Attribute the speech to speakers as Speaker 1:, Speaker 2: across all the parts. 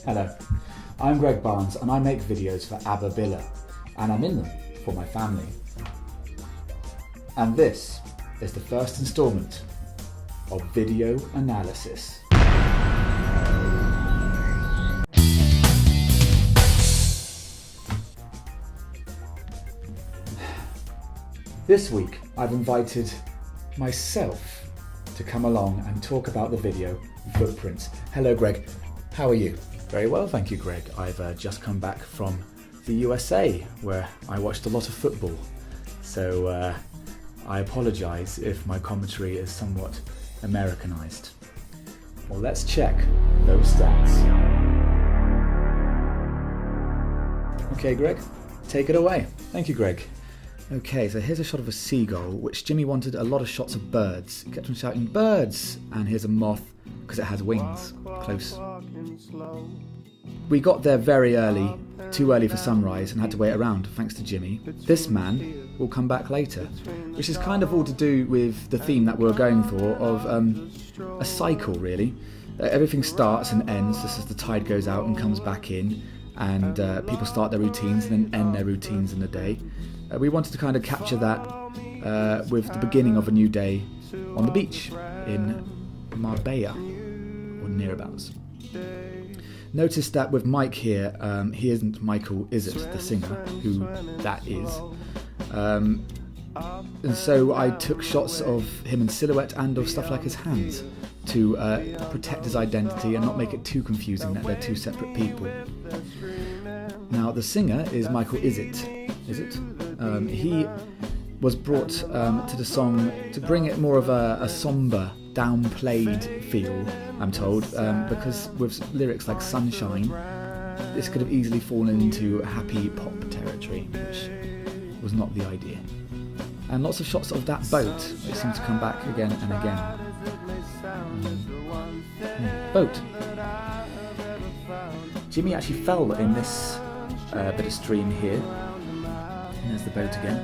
Speaker 1: Hello, I'm Greg Barnes and I make videos for Abubilla, and I'm in them for my family. And this is the first instalment of Video Analysis. This week I've invited myself to come along and talk about the video Footprints. Hello Greg, how are you? Very well, thank you Greg. I've just come back from the USA where I watched a lot of football. So I apologise if my commentary is somewhat Americanised. Well, let's check those stats. Okay Greg, take it away. Thank you Greg. Okay, so here's a shot of a seagull, which Jimmy wanted a lot of shots of birds. He kept on shouting, birds! And here's a moth, because it has wings. Close. We got there very early, too early for sunrise, and had to wait around, thanks to Jimmy. This man will come back later, which is kind of all to do with the theme that we're going for, of a cycle, really. Everything starts and ends, just as the tide goes out and comes back in, and people start their routines and then end their routines in the day. We wanted to kind of capture that with the beginning of a new day on the beach in Marbella, or nearabouts. Notice that with Mike here, he isn't Michael Izzet, the singer, who that is. And so I took shots of him in silhouette and of stuff like his hands to protect his identity and not make it too confusing that they're two separate people. Now the singer is Michael Izzet. He was brought to the song to bring it more of a sombre, downplayed feel, I'm told, because with lyrics like Sunshine, this could have easily fallen into happy pop territory, which was not the idea. And lots of shots of that boat, which seemed to come back again and again. Boat. Jimmy actually fell in this bit of stream here. And there's the boat again,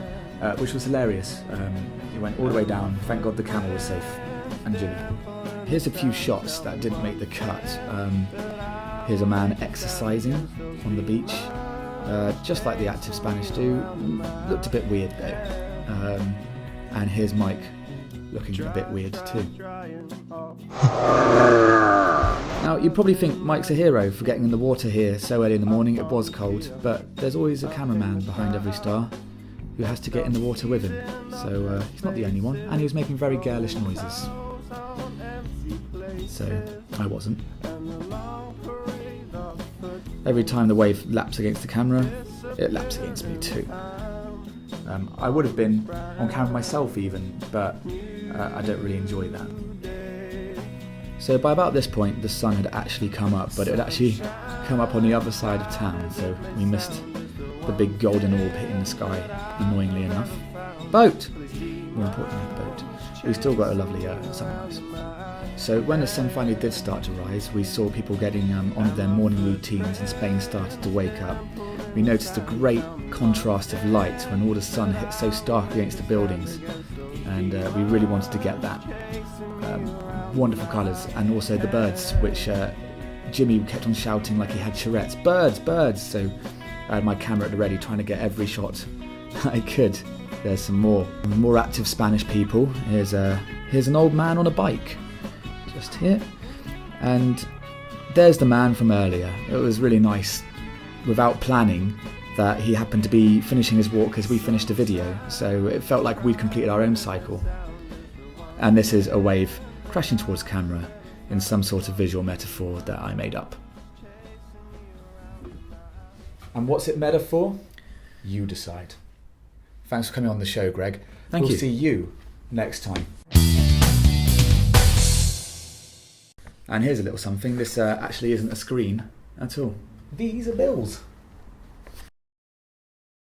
Speaker 1: which was hilarious. It went all the way down. Thank God the camera was safe. And Jimmy. Here's a few shots that didn't make the cut. Here's a man exercising on the beach, just like the active Spanish do. Looked a bit weird though. And here's Mike, looking a bit weird too. Now, you'd probably think Mike's a hero for getting in the water here so early in the morning. It was cold, but there's always a cameraman behind every star who has to get in the water with him. So he's not the only one, and he was making very girlish noises. So I wasn't. Every time the wave laps against the camera, it laps against me too. I would have been on camera myself even, but I don't really enjoy that. So by about this point, the sun had actually come up, but it had actually come up on the other side of town, so we missed the big golden orb hitting the sky, annoyingly enough. Boat! More importantly, boat. We still got a lovely sunrise. So when the sun finally did start to rise, we saw people getting on their morning routines and Spain started to wake up. We noticed a great contrast of light when all the sun hit so stark against the buildings, and we really wanted to get that. Wonderful colours, and also the birds, which Jimmy kept on shouting like he had Tourette's. Birds, birds! So I had my camera at the ready trying to get every shot I could. There's some more active Spanish people. Here's an old man on a bike, just here. And there's the man from earlier. It was really nice, without planning, that he happened to be finishing his walk as we finished the video. So it felt like we'd completed our own cycle. And this is a wave crashing towards camera in some sort of visual metaphor that I made up. And what's it meta for? You decide. Thanks for coming on the show, Greg.
Speaker 2: Thank you.
Speaker 1: We'll see you next time. And here's a little something. This actually isn't a screen at all. These are bills.